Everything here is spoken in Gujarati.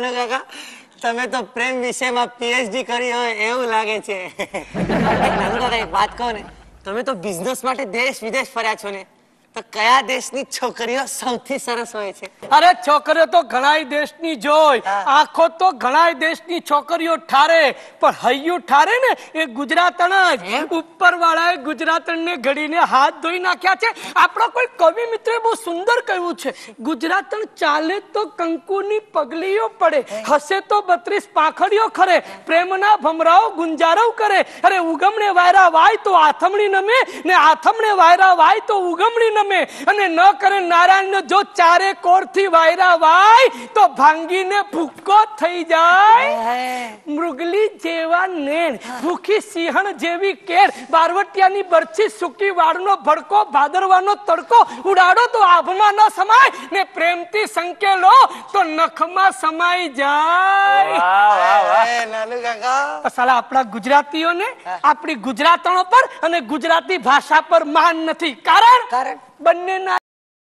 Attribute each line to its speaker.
Speaker 1: નાનુ કાકા, તમે તો પ્રેમ વિષયમાં પીએચડી કરી હોય એવું લાગે છે. નાનુ કાકા એક વાત કહો ને, તમે તો બિઝનેસ માટે દેશ વિદેશ ફર્યા છો ને, તો કયા દેશની છોકરીઓ સૌથી સરસ હોય છે?
Speaker 2: અરે છોકરીઓ તો ઘણાય દેશની જોઈ, આંખો તો ઘણાય દેશની છોકરીઓ ઠારે, પણ હૈયું ઠારે ને એ ગુજરાતણ જ. ઉપર વાળાએ ગુજરાતણને ઘડીને હાથ ધોઈ નાખ્યા છે. આપણો કોઈ કવિ મિત્રએ બહુ સુંદર કહ્યું છે, ગુજરાતણ ચાલે તો કંકુની પગલીઓ પડે, હસે તો 32 પાંખડીઓ ખરે, પ્રેમના ભમરાઓ ગુંજારવ કરે. અરે ઉગમણે વાયરા વાય તો આથમણી નમે, ને આથમણે વાયરા વાય તો ઉગમણી નમે. અને ન કરે નારાયણ જો ચારે કોર થી વાયરા વાય તો ભાંગીને ભૂક્કો થઈ જાય. મૃગલી જેવા નેણ, ભૂખી સિંહણ જેવી કેર, બારવટિયાની બરછી સૂકી વાળનો ભડકો, ભાદરવાનો તડકો ઉડાડો તો આભમાં ન સમાય, ને પ્રેમથી સંકેલો તો નખમાં સમાઈ જાય.
Speaker 1: નાનુ કાકા,
Speaker 2: સાલા આપણા ગુજરાતીઓને આપણી ગુજરાતણો પર અને ગુજરાતી ભાષા પર માન નથી. કારણ બંનેના